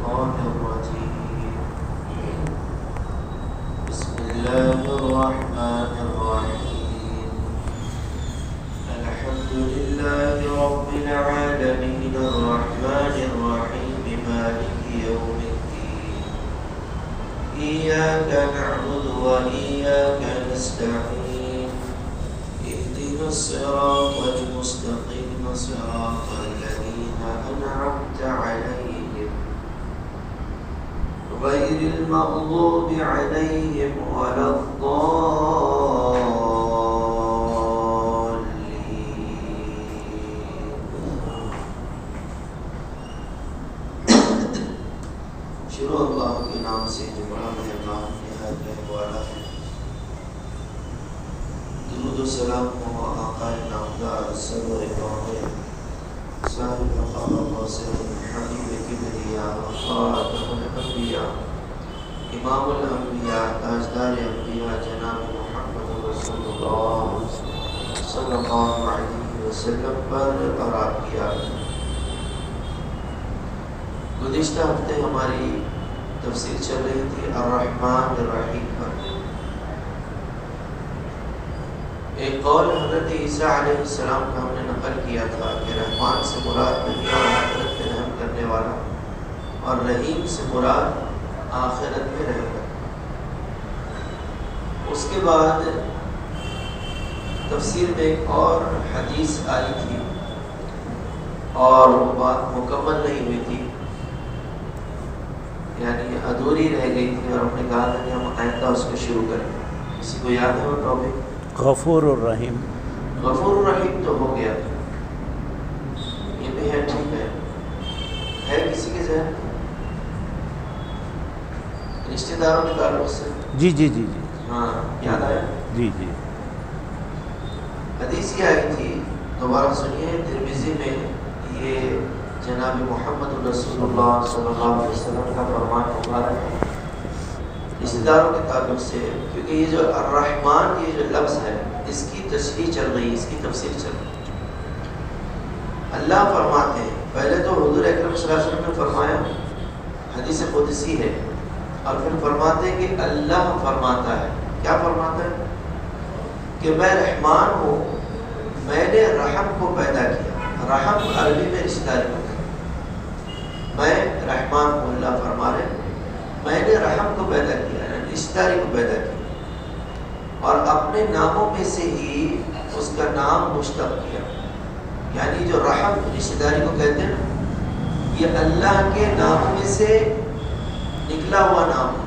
الشيطان الرجيم بسم الله الرحمن الرحيم الحمد لله رب العالمين الرحمن الرحيم مالك يوم الدين إياك نعبد وإياك نستعين اهدنا الصراط المستقيم صراط الذين أنعمت عليهم غير المغضوب عليهم ولا الضالين. شروع اللہ کے نام سے جو بڑا مہربان نہایت رحم والا ہے. درود و سلام ہو آقا نامدار سرور کونین صاحب مقام قاسم حبیب کبریا خاتم الانبیاء امام الانبیاء تاجدار انبیاء جناب محمد رسول اللہ صلی اللہ علیہ وسلم پر اور آپ کیا. گزشتہ ہفتے ہماری تفسیر چل رہی تھی الرحمن الرحیم پر. ایک قول حضرت عیسیٰ علیہ السلام کا ہم نے نقل کیا تھا کہ رحمان سے مراد دنیا اور آخرت میں رحم کرنے والا اور رحیم سے مراد آخرت میں رحم کرنے. اس کے بعد تفسیر میں ایک اور حدیث آئی تھی اور وہ بات مکمل نہیں ہوئی تھی، یعنی ادھوری رہ گئی تھی، اور ہم نے کہا تھا کہ ہم آئندہ اس کو شروع کریں. کسی کو یاد ہے وہ ٹاپک؟ غفور الرحیم. غفور الرحیم تو ہو گیا، یہ بھی ہے، ٹھیک ہے کسی کے ذہن رشتہ داروں کے تعلق سے؟ جی جی جی جی ہاں یاد آیا. جی جی حدیث یہ آئی تھی، دوبارہ سنیے. ترمذی میں یہ جناب محمد رسول اللہ صلی اللہ علیہ وسلم کا فرمان مبارک ہے رشتہ داروں کے تعلق سے، کیونکہ یہ جو الرحمن یہ جو لفظ ہے اس کی تشریح چل رہی ہے، اس کی تفسیر چل رہی ہے. اللہ فرماتے ہیں، پہلے تو حضور اکرم صلی اللہ علیہ وسلم نے فرمایا، حدیث قدسی ہے، اور پھر فرماتے ہیں کہ اللہ فرماتا ہے. کیا فرماتا ہے؟ کہ میں رحمان ہوں، میں نے رحم کو پیدا کیا. رحم عربی میں رشتہ داری کو، میں رحمان ہوں، اللہ فرما رہے ہیں میں نے رحم کو پیدا کیا، رشتہ داری کو پیدا کیا، اور اپنے ناموں میں سے ہی اس کا نام مشتق کیا. یعنی جو رحم رشتہ داری کو کہتے ہیں نا، یہ اللہ کے ناموں میں سے نکلا ہوا نام ہے.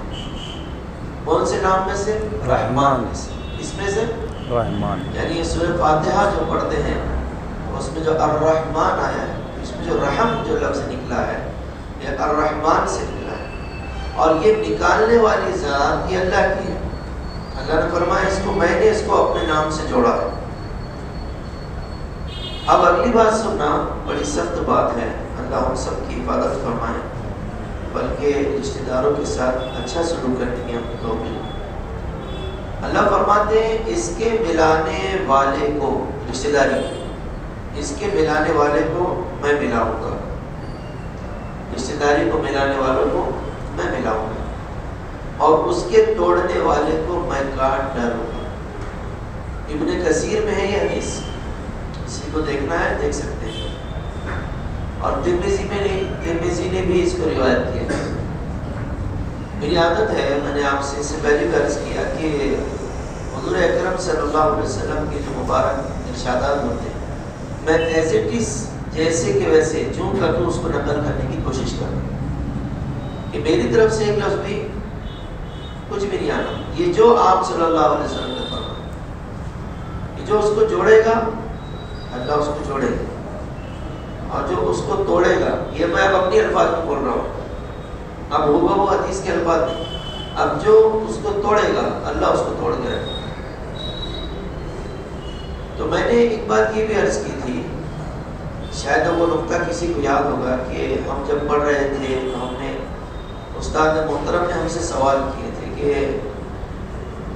کون سے نام میں سے؟ رحمان میں سے. اس میں سے رحمان، یعنی یہ سورہ فاتحہ جو پڑھتے ہیں اس میں جو الرحمن آیا ہے، اس میں جو رحم جو لفظ نکلا ہے یہ الرحمن سے نکلا ہے، اور یہ نکالنے والی ذات یہ اللہ کی ہے. اللہ نے فرمایا اس کو میں نے اس کو اپنے نام سے جوڑا ہے. اب اگلی بات سننا، بڑی سخت بات ہے، اللہ ہم سب کی حفاظت فرمائے، بلکہ رشتہ داروں کے ساتھ اچھا سلوک کرنے کی ہم کو ملے. اللہ فرماتے ہیں اس کے ملانے والے کو، رشتہ داری اس کے ملانے والے کو میں ملاؤں گا، رشتہ داری کو ملانے والوں کو میں ملاؤں گا، اور اس کے توڑنے والے کو میں کاٹ ڈالوں گا. ابن کثیر میں ہے یہ حدیث، کسی کو دیکھنا ہے دیکھ سکتے ہیں. اور ترمذی میں نہیں، ترمذی نے بھی اس کو روایت کیا. میری عادت ہے، میں نے آپ سے اس سے پہلے بھی عرض کیا کہ حضور اکرم صلی اللہ علیہ وسلم کے جو مبارک ارشادات ہوتے ہیں میں ایز اٹ از جیسے کہ ویسے جو کر دوں اس کو نقل کرنے کی کوشش کروں کہ میری طرف سے ایک لفظ بھی کچھ بھی نہیں آنا. یہ جو آپ صلی اللہ علیہ وسلم نے فرمایا، کہ جو اس کو جوڑے گا اللہ اس کو جوڑے گا، اور جو اس کو توڑے گا، یہ میں اب اپنی الفاظ میں بول رہا ہوں، اب وہ حدیث کے الفاظ نہیں، اب جو اس کو توڑے گا اللہ اس کو توڑ کے رکھے گا. تو میں نے ایک بات یہ بھی عرض کی تھی، شاید وہ نقطہ کسی کو یاد ہوگا، کہ ہم جب پڑھ رہے تھے تو ہم نے استاد محترم نے ہم سے سوال کیے تھے کہ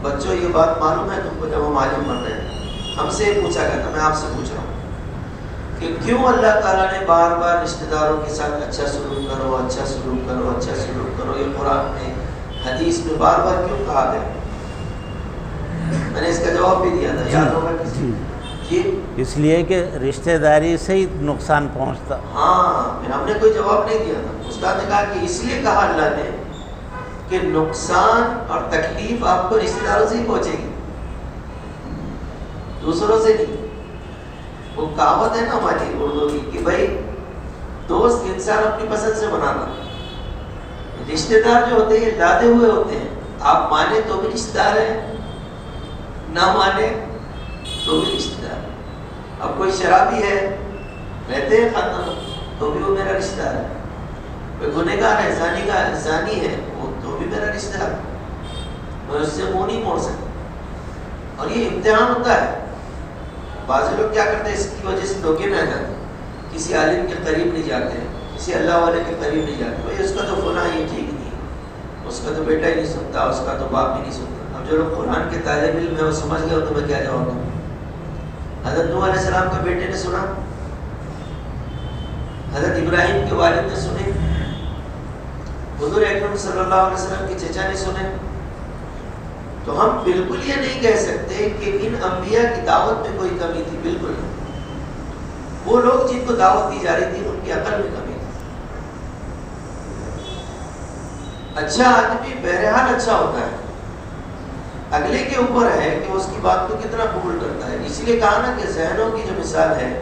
بچوں یہ بات معلوم ہے تم کو، جب ہم عالم بن رہے ہیں ہم سے پوچھا گیا تھا، میں آپ سے پوچھ رہا ہوں کہ کیوں اللہ تعالیٰ نے بار بار رشتہ داروں کے ساتھ اچھا سلوک کرو، اچھا سلوک کرو، اچھا سلوک کرو، یہ قرآن میں حدیث میں بار بار کیوں کہا گیا؟ میں نے اس کا جواب بھی دیا تھا، یاد ہوگا کسی جی؟ اس لیے کہ رشتہ داری سے ہی نقصان پہنچتا. ہاں، پھر ہم نے کوئی جواب نہیں دیا تھا. استاد نے کہا کہ اس لیے کہا اللہ نے کہ نقصان اور تکلیف آپ کو رشتہ داروں سے ہی پہنچے گی، دوسروں سے نہیں. وہ کہاوت ہے نا ہماری اردو کی کہ بھائی دوست انسان اپنی پسند سے بنانا، رشتہ دار جو ہوتے ہیں یہ لادے ہوئے ہوتے ہیں. آپ مانے تو بھی رشتہ دار ہیں، نہ مانے تو بھی رشتہ دار. اب کوئی شرابی ہے، رہتے ہیں خاندان، تو بھی وہ میرا رشتہ دار ہے. کوئی گنہگار ہے، زانی ہے، وہ تو بھی میرا رشتہ دار. میں اس سے منہ نہیں موڑ سکتا. اور یہ امتحان ہوتا ہے. بعض لوگ کیا کرتے ہیں، اس کی وجہ سے دھوکے میں آ جاتے ہیں، کسی عالم کے قریب نہیں جاتے ہیں، کسی اللہ والے کے قریب نہیں جاتے. بھائی اس کا تو فلاں یہ ٹھیک نہیں ہے، اس کا تو بیٹا ہی نہیں سنتا، اس کا تو باپ ہی نہیں سنتا. اب جو لوگ قرآن کے طالب علم ہے وہ سمجھ گئے تو میں کیا جواب دوں؟ حضرت نوح علیہ السلام کے بیٹے نے سنا، حضرت ابراہیم کے والد نے سنے، حضور اکرم صلی اللہ علیہ وسلم کے چچا نے سنے. تو ہم بالکل یہ نہیں کہہ سکتے کہ ان انبیاء کی دعوت میں کوئی کمی تھی، بالکل نہیں. وہ لوگ جن کو دعوت دی جا رہی تھی ان کی عقل میں کمی تھی. اچھا آدمی بہرحال اچھا ہوتا ہے، اگلے کے اوپر ہے کہ اس کی بات کو کتنا قبول کرتا ہے. اس لیے کہا نا کہ ذہنوں کی جو مثال ہے،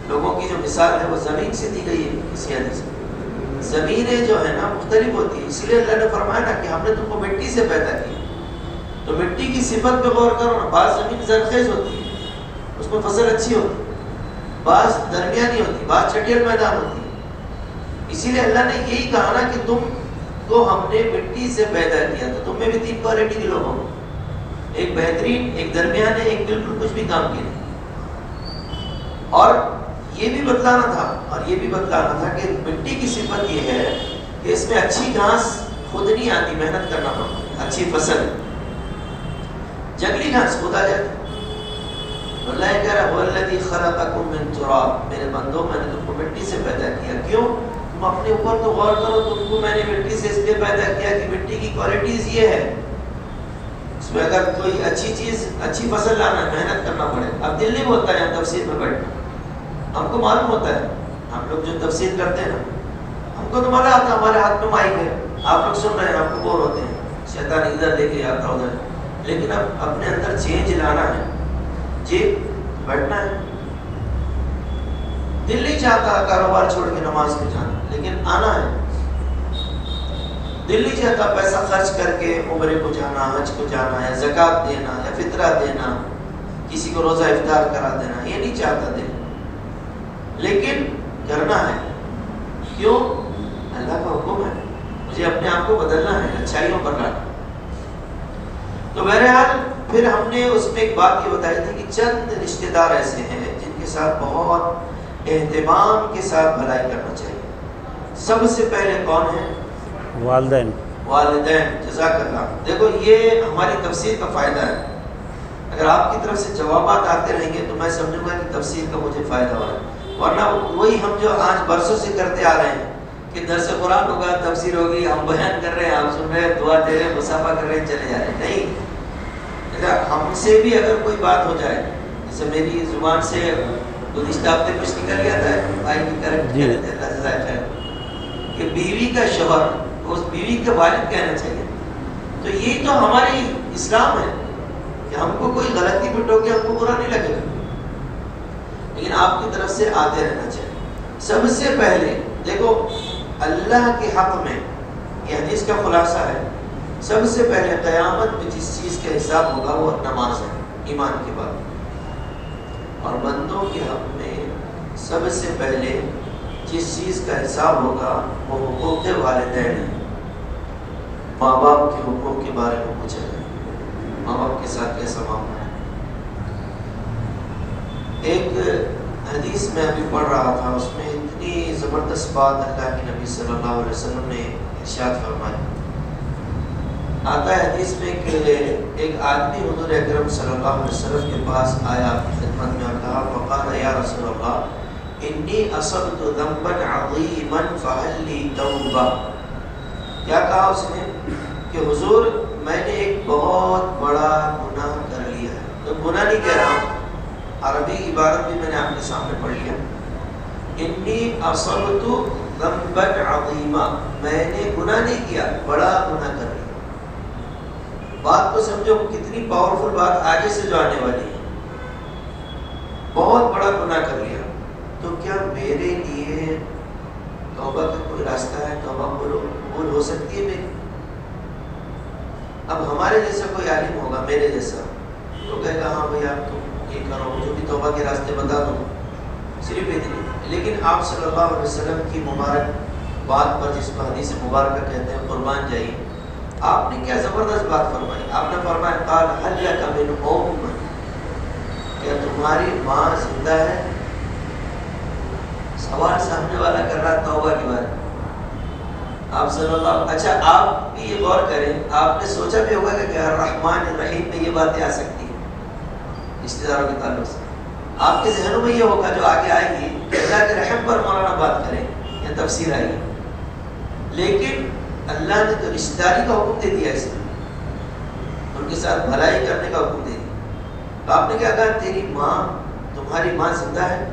لوگوں کی جو مثال ہے وہ زمین سے دی گئی ہے. کسی حدیث میں زمینیں جو ہے نا مختلف ہوتی ہیں. اس لیے اللہ نے فرمایا نا کہ ہم نے تم کو مٹی سے پیدا کیا، تو مٹی کی صفت پہ غور کرو نا. بعض زمین زرخیز ہوتی ہے، اس میں فصل اچھی ہوتی ہے، بعض درمیانی ہوتی، بعض چٹیل میدان ہوتی ہے. اسی لیے اللہ نے یہی کہا نا کہ تم کو ہم نے مٹی سے پیدا کیا. تو تم میں بھی 3 کوالٹی کے لوگ ہوں، ایک بہترین، ایک درمیانے، ایک بالکل کچھ بھی کام کی نہیں. اور یہ بھی بتلانا تھا کہ مٹی کی صفت یہ ہے کہ اس میں اچھی گھاس خود نہیں آتی، محنت کرنا پڑتا ہے. اچھی فصل، جنگلی گھاس خود آ جاتی. اللہ کہہ رہا ہے الذی خلقکم من تراب، میرے بندوں میں نے تم کو مٹی سے پیدا کیا. کیوں؟ تم اپنے اوپر تو غور کرو. تم کو میں نے مٹی سے اس لیے پیدا کیا کہ مٹی کی کوالٹیز یہ ہے، اس میں اگر کوئی اچھی چیز، اچھی فصل لانا ہے محنت کرنا پڑے. اب دل نہیں بولتا ہے تفسیر میں بیٹھنا، ہم کو معلوم ہوتا ہے. ہم لوگ جو تفسیر کرتے ہیں نا، ہم کو تو معلوم آتا ہے، ہمارے ہاتھ میں مائک ہے، آپ لوگ سن رہے ہیں، آپ کو بور ہوتے ہیں، شیطان ادھر لے کے آتا ادھر. لیکن اب اپنے اندر چینج لانا ہے، جی بیٹھنا ہے. دل نہیں چاہتا کاروبار چھوڑ کے نماز میں جانا، لیکن آنا ہے. دل نہیں چاہتا پیسہ خرچ کر کے عمرے کو جانا، حج کو جانا، یا زکوٰۃ دینا، یا فطرہ دینا، کسی کو روزہ افطار کرا دینا، یہ نہیں چاہتا دل، لیکن کرنا ہے. کیوں؟ اللہ کا حکم ہے، مجھے اپنے آپ کو بدلنا ہے، اچھائیوں پر لانا. تو بہرحال پھر ہم نے اس میں ایک بات یہ بتائی تھی کہ چند رشتہ دار ایسے ہیں جن کے ساتھ بہت اہتمام کے ساتھ بھلائی کرنا چاہیے. سب سے پہلے کون ہے؟ والدین. جزاک اللہ. دیکھو یہ ہماری تفسیر کا فائدہ ہے. اگر آپ کی طرف سے جوابات آتے رہیں گے تو میں سمجھوں گا کہ تفسیر کا مجھے فائدہ ہو رہا ہے. ورنہ وہی ہم جو آج برسوں سے کرتے آ رہے ہیں کہ درس قرآن ہوگا، تفسیر ہوگی، ہم بیان کر رہے ہیں، آپ سن رہے ہیں، دعا دے رہے ہیں، مصافحہ کر رہے ہیں، چلے جا رہے ہیں. نہیں، ہم سے بھی اگر کوئی بات ہو جائے، جیسے میری زبان سے گزشتہ ہفتے کچھ نکل گیا تھا، بھائی کی کریکٹ کر رہے تھے، اللہ جزائے خیر، کہ بیوی کا شوہر اس بیوی کے والد کہنا چاہیے. تو یہی تو ہماری اسلام ہے کہ ہم کو کوئی غلطی پٹو کے ہم کو برا نہیں لگے گا، لیکن آپ کی طرف سے آتے رہنا چاہیے. سب سے پہلے دیکھو اللہ کے حق میں، یہ حدیث کا خلاصہ ہے، سب سے پہلے قیامت میں جس چیز کا حساب ہوگا وہ نماز ہے، ایمان کے بعد. اور بندوں کے حق میں سب سے پہلے جس چیز کا حساب ہوگا وہ حقوق والدین ہیں. ماں باپ کے حقوق کے بارے میں پوچھا جائے، ماں باپ کے ساتھ کیسا معاملہ ہے. ایک حدیث میں ابھی پڑھ رہا تھا، اس میں اتنی زبردست بات اللہ کے نبی صلی اللہ علیہ وسلم نے ارشاد فرمائی. آتا ہے حدیث میں کہ ایک آدمی حضور اکرم صلی اللہ علیہ وسلم کے پاس آیا، آپ کی خدمت میں، اور کہا فقال یا رسول اللہ انی اصبت ذنبا عظیما فہل لی توبہ. کیا کہا اس نے کہ حضور میں نے ایک بہت بڑا گناہ کر لیا ہے. تو گناہ نہیں کہہ رہا ہوں، عربی عبارت بھی میں نے آپ کے سامنے پڑھ لیا. انی اصبت ذنبا عظیما، میں نے گناہ نہیں کیا، بڑا گناہ کر لیا. بات کو سمجھو کتنی پاورفل بات آگے سے جو آنے والی ہے. بہت بڑا گناہ کر لیا، تو کیا میرے لیے توبہ کا کوئی راستہ ہے؟ توبہ قبول ہو سکتی ہے میری؟ اب ہمارے جیسا کوئی عالم ہوگا، میرے جیسا، تو کہے گا ہاں بھائی آپ تم یہ کرو، مجھے بھی توبہ کے راستے بتا دو، صرف اتنی. لیکن آپ صلی اللہ علیہ وسلم کی مبارک بات پر، جس کو حدیث مبارکہ کہتے ہیں، قربان جائیے، آپ نے کیا زبردست بات فرمائی. آپ نے فرمایا قال هل لك من ام، کیا تمہاری ماں زندہ ہے؟ سوال سامنے والا کر رہا توبہ کے بارے میں. آپ صلی اللہ، اچھا آپ بھی یہ غور کریں، آپ نے سوچا بھی ہوگا کہ الرحمن الرحیم میں یہ باتیں آ سکتی ہیں رشتہ داروں کے تعلق سے. آپ کے ذہنوں میں یہ ہوگا جو آگے آئے گی کہ اللہ کے رحم پر مولانا بات کریں یا تفسیر آئے گی. لیکن اللہ نے تو رشتہ داری کا حکم دے دیا، اس میں ان کے ساتھ بھلائی کرنے کا حکم دے دیا. تو آپ نے کیا کہا تیری ماں، تمہاری ماں زندہ ہے؟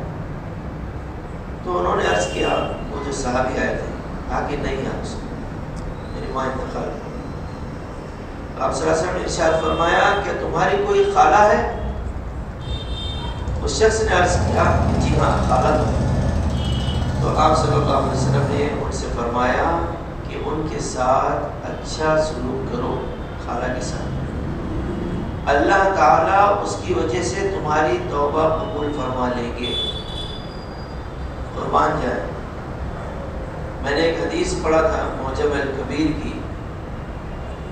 تو انہوں نے عرض کیا، وہ جو صحابی آئے تھے، آگے نہیں ہے اس کو، میری ماں انتقال ہے. آپ صلی اللہ علیہ وسلم نے ارشاد فرمایا کہ تمہاری کوئی خالہ ہے؟ اس شخص نے عرض کیا جی ہاں خالہ تو ہے. تو آپ صلی اللہ علیہ وسلم نے ان سے فرمایا کہ ان کے ساتھ اچھا سلوک کرو، خالہ کے ساتھ. اللہ تعالیٰ اس کی وجہ سے تمہاری توبہ قبول فرما لیں گے. قربان جائے. میں نے ایک حدیث پڑھا تھا معجم الکبیر کی،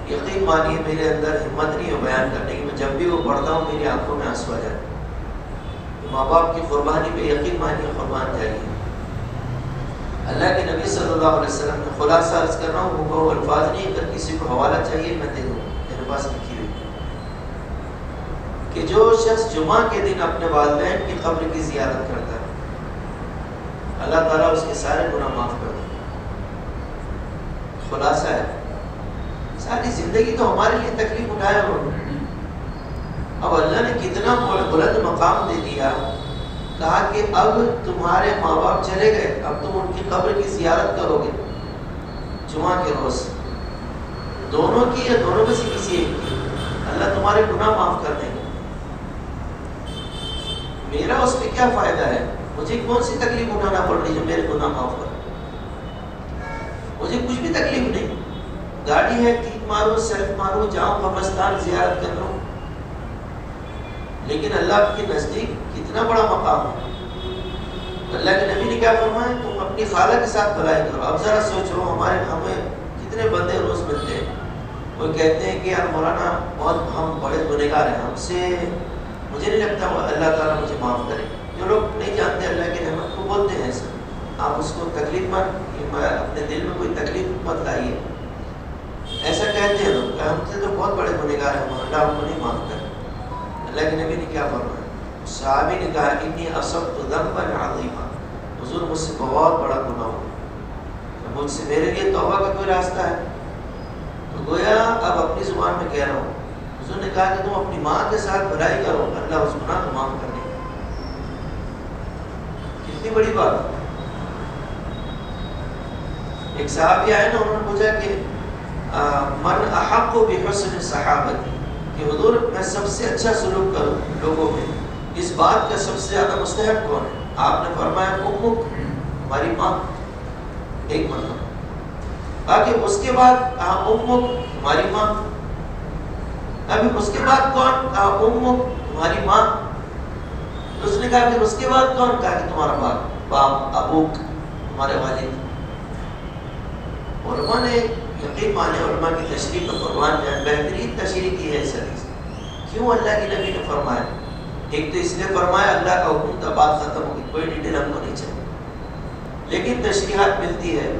یقین مانیے میرے اندر ہمت نہیں ہو بیان کرنے کی. میں جب بھی وہ پڑھتا ہوں میری آنکھوں میں آنسو آ جاتے ہیں. ماں باپ کی قربانی پہ یقین مانیے قربان جائیے. اللہ کے نبی صلی اللہ علیہ وسلم نے خلاصہ عرض کر رہا ہوں، وہ الفاظ نہیں، اگر کسی کو حوالہ چاہیے میں دے دوں، میرے پاس لکھی ہوئی، کہ جو شخص جمعہ کے دن اپنے والدین کی قبر کی زیارت کرتا ہے، اللہ تعالیٰ اس کے سارے گناہ معاف کر دے. خلاصہ ہے، ساری زندگی تو ہمارے لیے تکلیف اٹھایا انہوں نے. اب اللہ نے کتنا بلند مقام دے دیا، کہا کہ اب تمہارے ماں باپ چلے گئے، اب تم ان کی قبر کی زیارت کرو گے جمعہ کے روز. دونوں کی یا دونوں میں سے کسی ایک کی، اللہ تمہارے گناہ معاف کر دیں گے. میرا اس میں کیا فائدہ ہے؟ مجھے کون سی تکلیف اٹھانا پڑ رہی جو میرے گناہ معاف کر؟ مجھے کچھ بھی تکلیف نہیں. گاڑی ہے، کیک مارو، سیلف مارو، جاؤں قبرستان زیارت کر لو. لیکن اللہ کے نزدیک کتنا بڑا مقام ہے. اللہ کے نبی نے کیا فرمایا؟ تم اپنی خالہ کے ساتھ بھلائی کرو. اب ذرا سوچو، ہمیں کتنے بندے روز ملتے ہیں، وہ کہتے ہیں کہ یار مولانا بہت ہم بڑے گنہگار ہیں، ہم سے مجھے نہیں لگتا اللہ تعالیٰ مجھے معاف کرے. جو لوگ نہیں جانتے اللہ کی رحمت کو بولتے ہیں ایسا. آپ اس کو تکلیف مت، اپنے دل میں کوئی تکلیف مت لائیے. ایسا کہتے ہیں لوگ، ہم سے تو بہت بڑے گنہگار ہیں، اللہ ہم کو نہیں معاف کرے. اللہ کے نبی نے کیا فرمایا؟ صحابی نے کہا انی اصبت ذنبا عظیما، حضور مجھ سے بہت بڑا گناہ ہوا، مجھ سے میرے لیے توبہ کا کوئی راستہ ہے؟ تو گویا اب اپنی زبان میں کہہ رہا ہوں. حضور نے کہا کہ تم اپنی ماں کے ساتھ بھلائی کرو، اللہ اس گناہ کو معاف کر دے گا. کتنی بڑی بات. ایک صحابی آئے نا، انہوں نے پوچھا کہ من احق بحسن صحابتی، کہ حضور میں سب سے اچھا سلوک کروں لوگوں میں، اس بات کا سب سے زیادہ مستحق کون ہے؟ آپ نے فرمایا امک، ہماری ماں. ایک مطلب باقی اس کے بعد کہا امک، ہماری ماں. ابھی اس کے بعد کون؟ کہا امک، تمہاری ماں. اس نے کہا پھر اس کے بعد کون؟ کہا کہ تمہارا باپ ابوک، تمہارے والد. علماء نے یقین مانے، علماء کی تشریح پر قربان جائے، بہترین تشریح کی ہے اس حدیث. کیوں اللہ کے نبی نے فرمایا؟ ایک تو اس لیے فرمایا اللہ کا حکم تھا، بات ختم ہو گئی، کوئی ڈیٹیل ہم کو نہیں چاہیے. لیکن تشریحات ملتی ہے.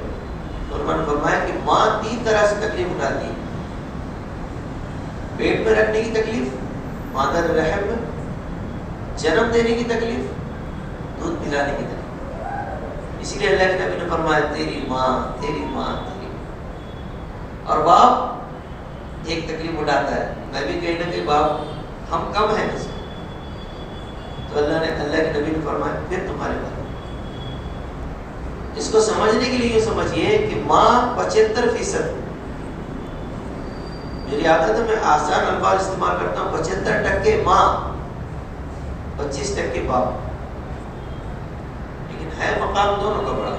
علماء نے فرمایا کہ ماں 3 طرح سے تکلیف اٹھاتی ہے. پیٹ میں رکھنے کی تکلیف، مادر رحم میں جنم دینے کی تکلیف، دودھ پلانے کی تکلیف. اسی لیے اللہ کے نبی نے فرمایا تیری ماں تیری ماں تیری ماں۔ اور باپ ایک تکلیف اٹھاتا ہے، میں بھی کہیں نہ کہیں باپ ہم کم ہیں اس میں، تو اللہ کے نبی نے فرمایا پھر تمہارے بارے۔ اس کو سمجھنے کے لیے یہ سمجھیے کہ ماں 75%، میری عادت ہے میں آسان الفاظ استعمال کرتا ہوں، 75% ماں 25% باپ، لیکن ہے مقام دونوں کا بڑا۔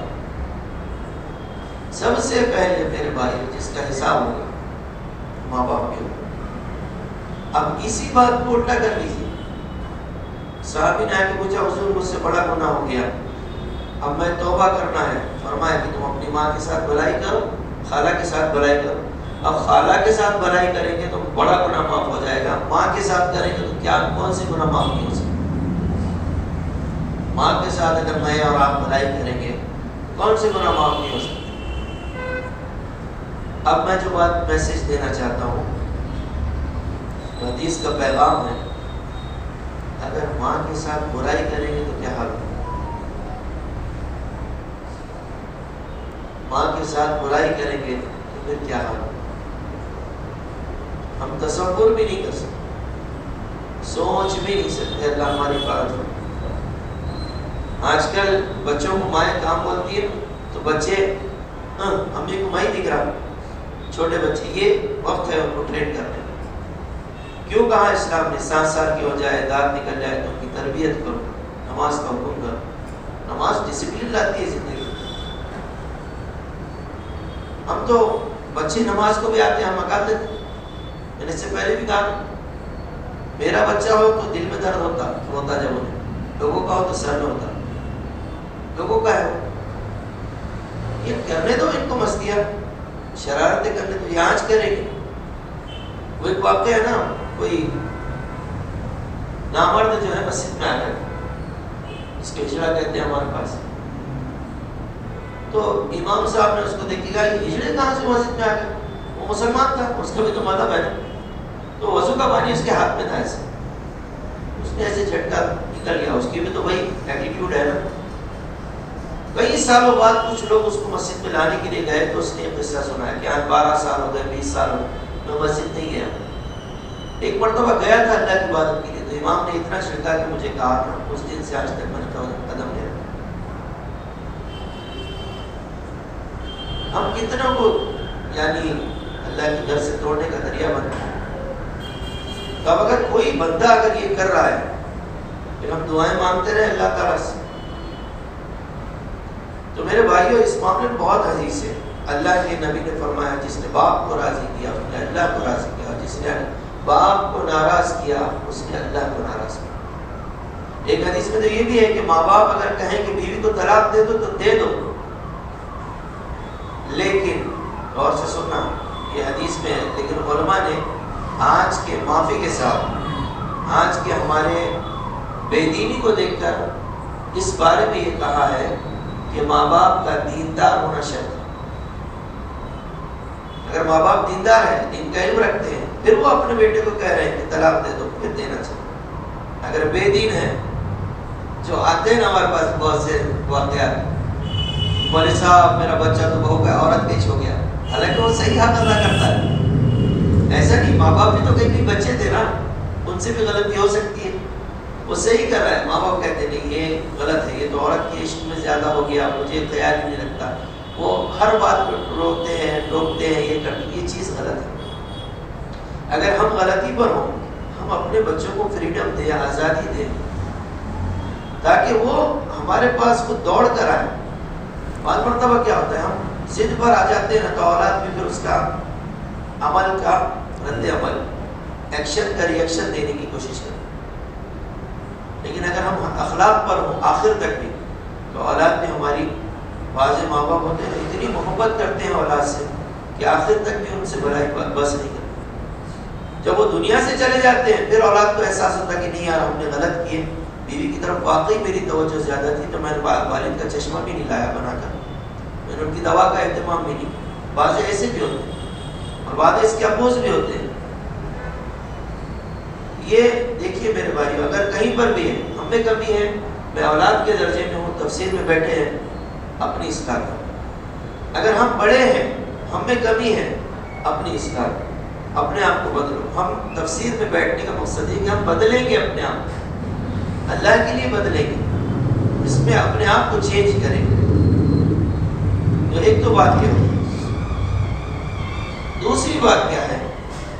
سب سے پہلے میرے بھائی جس کا حساب ہوگا ماں باپ کے ہوگا۔ اب اسی بات کو الٹا کر لیجیے، صحابی نے آ کے پوچھا حضور مجھ سے بڑا گناہ ہو گیا، اب میں توبہ کرنا ہے، فرمایا کہ تم اپنی ماں کے ساتھ بھلائی کرو، خالہ کے ساتھ بھلائی کرو۔ اب خالہ کے ساتھ بھلائی کریں گے تو بڑا گناہ معاف ہو جائے گا، ماں کے ساتھ کریں گے تو کیا کون سے گناہ معاف نہیں ہو سکتے؟ ماں کے ساتھ اگر میں اور آپ بھلائی کریں گے کون سے گناہ معاف نہیں ہو سکتے؟ اب میں جو بات میسج دینا چاہتا ہوں، حدیث کا پیغام ہے، اگر ماں کے ساتھ برائی کریں گے تو کیا حال ہوگا؟ ماں کے ساتھ برائی کریں گے تو پھر کیا حال ہوگا؟ ہم تصور بھی نہیں کر سکتے، سوچ بھی نہیں سکتے۔ اللہ ہماری حفاظت کرے۔ آج کل بچوں کو مائیں کام بولتی ہے تو بچے امی کو مائی دکھ رہا، چھوٹے بچے، یہ وقت ہے ان کو ٹرین کرنے کا۔ کیوں کہا اسلام نے 7 سال کی ہو جائے دانت نکل جائے تو ان کی تربیت کرو، نماز کا حکم کرو۔ نماز ڈسپلن لاتی ہے زندگی۔ ہم تو بچے نماز کو بھی آتے ہیں، ہم مکاتے تھے، میں نے اس سے پہلے بھی کہا میرا بچہ ہو تو دل میں درد ہوتا، روتا جب انہیں، لوگوں کا ہو تو سر میں ہوتا، لوگوں کا ہے یہ کرنے دو ان کو مستیاں، شرارتیں کرنے دو، یہ آج کریں گے۔ وہ ایک واقعہ ہے نا، کوئی نامرد جو ہے مسجد میں آ گئے، اس کے ہجڑا کہتے ہیں ہمارے پاس، تو امام صاحب نے اس کو دیکھی کہا یہ ہجڑے کہاں سے مسجد میں آ گئے؟ وہ مسلمان تھا، اس کا بھی تو مذہب ہے نا، تو وضو کا پانی اس کے ہاتھ میں تھا، ایسے اس نے ایسے جھٹکا نکل گیا، اس کی بھی تو وہی ایٹیٹیوڈ ہے نا۔ کئی سالوں بعد کچھ لوگ اس کو مسجد میں لانے کے لیے گئے تو اس نے ایک قصہ سنایا کہ آج 12 سال ہو گئے، 20 سال ہو گئے میں مسجد نہیں گیا۔ ایک مرتبہ گیا تھا اللہ کی عبادت کے لیے، تو امام نے اتنا چھڑکا کہ مجھے کہا تھا، اس دن سے آج تک میں نے قدم نہیں رکھا۔ ہم کتنوں کو یعنی اللہ کے گھر سے توڑنے کا ذریعہ بن رہے ہیں۔ اب اگر کوئی بندہ اگر یہ کر رہا ہے پھر ہم دعائیں مانگتے رہے اللہ تعالیٰ سے، تو میرے بھائیوں اس معاملے میں بہت حدیث ہے۔ اللہ کے نبی نے فرمایا جس نے باپ کو راضی کیا اس نے اللہ کو راضی کیا، جس نے باپ کو ناراض کیا اس نے اللہ کو ناراض کیا۔ ایک حدیث میں تو یہ بھی ہے کہ ماں باپ اگر کہیں کہ بیوی کو طلاق دے دو تو دے دو، لیکن غور سے سننا یہ حدیث میں ہے، لیکن علماء نے آج کے معافی کے ساتھ آج کے ہمارے بے دینی کو دیکھ کر اس بارے میں یہ کہا ہے کہ ماں باپ کا دیندار ہونا شرط ہے۔ اگر ماں باپ دیندار ہیں، دین کا علم رکھتے ہیں، پھر وہ اپنے بیٹے کو کہہ رہے ہیں کہ طلاق دے دو، پھر دینا چاہیے۔ اگر بے دین ہے جو آتے ہیں ہمارے پاس بہت سے واقعات، بولے صاحب میرا بچہ تو بہو کا عورت پیچ ہو گیا، حالانکہ وہ صحیح حق ادا کرتا ہے۔ ایسا نہیں، ماں باپ بھی تو کئی بچے تھے نا، ان سے بھی غلطی ہو سکتی ہے، وہ صحیح کر رہا ہے، ماں باپ کہتے نہیں یہ غلط ہے، یہ تو عورت کے عشق میں زیادہ ہو گیا، مجھے خیال ہی نہیں رکھتا، وہ ہر بات روکتے ہیں ٹوکتے ہیں، یہ کرتے، یہ چیز غلط ہے۔ اگر ہم غلطی پر ہوں، ہم اپنے بچوں کو فریڈم دیں، آزادی دیں، تاکہ وہ ہمارے پاس خود دوڑ کر آئے۔ بعض مرتبہ کیا ہوتا ہے ہم ضد پر آ جاتے ہیں نا، تو اولاد بھی پھر اس کا عمل کا رد عمل، ایکشن کا ریئیکشن دینے کی کوشش کرتے ہیں۔ لیکن اگر ہم اخلاق پر ہوں آخر تک بھی، تو اولاد میں ہماری بعض ماں باپ ہوتے ہیں اتنی محبت کرتے ہیں اولاد سے کہ آخر تک بھی ان سے بھلائی بس نہیں کرتے۔ جب وہ دنیا سے چلے جاتے ہیں پھر اولاد کو احساس ہوتا کہ نہیں یار ہم نے غلط کیے، بیوی کی طرف واقعی میری توجہ زیادہ تھی، تو میں نے والد کا چشمہ بھی نہیں لایا بنا کر، میں نے ان کی دوا کا اہتمام بھی نہیں۔ بعض ایسے بھی ہوتے ہیں اور بعض اس کے اپوز بھی ہوتے ہیں۔ یہ دیکھیے میرے بھائیو، اگر کہیں پر بھی ہے، ہم میں کمی ہے، میں اولاد کے درجے میں ہوں، تفسیر میں بیٹھے ہیں، اپنی اصلاح کرو. اگر ہم بڑے ہیں، ہم میں کمی ہے، اپنی اصلاح کرو، اپنے آپ کو بدلو. ہم تفسیر میں بیٹھنے کا مقصد ہے کہ ہم بدلیں گے اپنے آپ کو، اللہ کے لیے بدلیں گے، اس میں اپنے آپ کو چینج کریں گے. تو ایک تو بات یہ ہوگی. دوسری بات کیا ہے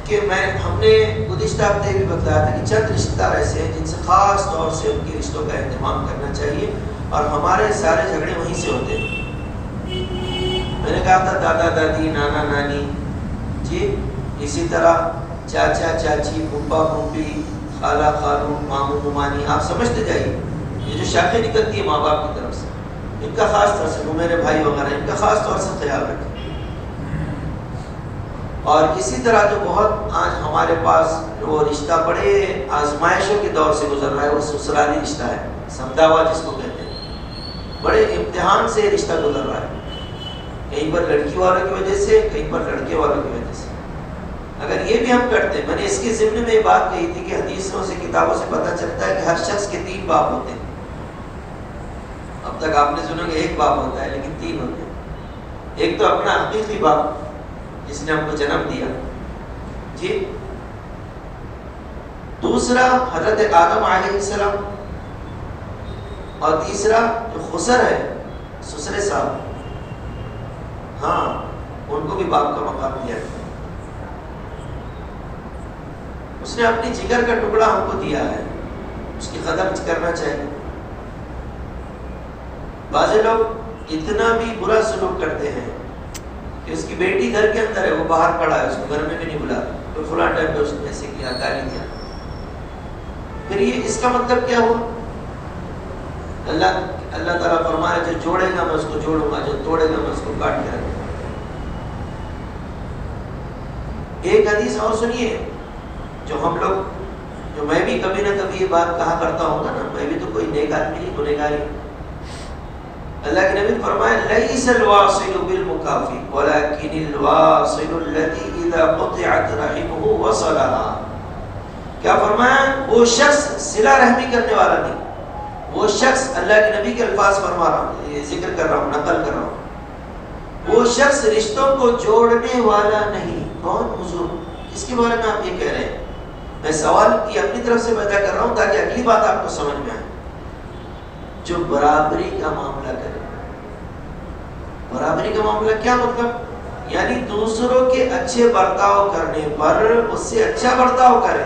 کہ ہم نے گزشتہ ہفتے بھی بتایا تھا کہ چند رشتہ دار ایسے ہیں جن سے خاص طور سے ان کے رشتوں کا اہتمام کرنا چاہیے، اور ہمارے سارے جھگڑے وہیں سے ہوتے ہیں. میں نے کہا تھا دادا دادی، نانا نانی، جی اسی طرح چاچا چاچی، پھوپھا پھوپھی، خالہ خالو، ماموں ممانی، آپ سمجھتے جائیے. یہ جو شاخیں نکلتی ہیں ماں باپ کی طرف سے، ان کا خاص طور سے، میرے بھائی وغیرہ، ان کا خاص طور سے خیال رکھیں. اور اسی طرح جو بہت آج ہمارے پاس وہ رشتہ بڑے آزمائشوں کے دور سے گزر رہا ہے، وہ سسرالی رشتہ ہے، سمداوا جس کو کہتے ہیں. بڑے امتحان سے رشتہ گزر رہا ہے، کہیں پر لڑکی والوں کی وجہ سے، کہیں پر لڑکے والوں کی وجہ سے. اگر یہ بھی ہم کرتے ہیں، میں نے اس کے ضمن میں یہ بات کہی تھی کہ حدیثوں سے، کتابوں سے پتہ چلتا ہے کہ ہر شخص کے 3 باپ ہوتے ہیں. اب تک آپ نے سنا کہ ایک باپ ہوتا ہے، لیکن 3 ہوتے ہیں. ایک تو اپنا حقیقی باپ جس نے ہم کو جنم دیا، جی. دوسرا حضرت آدم علیہ السلام، اور تیسرا جو خسر ہے، سسرے صاحب، ہاں ان کو بھی باپ کا مقام دیا. اس نے اپنی جگر کا ٹکڑا ہم کو دیا ہے، اس کی قدر کرنا چاہیے. بعض لوگ اتنا بھی برا سلوک کرتے ہیں کہ اس کی بیٹی گھر کے اندر ہے، وہ باہر کھڑا ہے، اس کو گھر میں بھی نہیں بلا، تو فلاں ٹائم پہ اس نے ایسے کیا، گالی دیا. پھر یہ اس کا مطلب کیا ہوا؟ اللہ تعالیٰ فرمائے جو جوڑے گا میں اس کو جوڑوں گا، جو توڑے گا میں اس کو کاٹ کے رکھوں گا. ایک حدیث اور سنیے، جو ہم لوگ، جو میں بھی کبھی نہ کبھی یہ بات کہا کرتا ہوں نا، میں بھی تو کوئی نیک آدمی نہیں، گنہگار ہی. اللہ کے نبی فرمائے لیس الواصل بالمکافی ولکن الواصل الذی اذا قطعت رحمه وصلها. کیا فرمایا؟ وہ شخص صلہ رحمی کرنے والا نہیں، وہ شخص، اللہ کے نبی کے الفاظ فرما رہا ہوں، یہ ذکر کر رہا ہوں، نقل کر رہا ہوں، وہ شخص رشتوں کو جوڑنے والا نہیں. کون؟ حضور. اس کے بارے میں آپ یہ کہہ رہے ہیں؟ میں سوال کی اپنی طرف سے پیدا کر رہا ہوں تاکہ اگلی بات آپ کو سمجھ میں آئے. جو برابری کا معاملہ کرے. برابری کا معاملہ کیا مطلب؟ یعنی دوسروں کے اچھے برتاؤ کرنے پر اس سے اچھا برتاؤ کرے.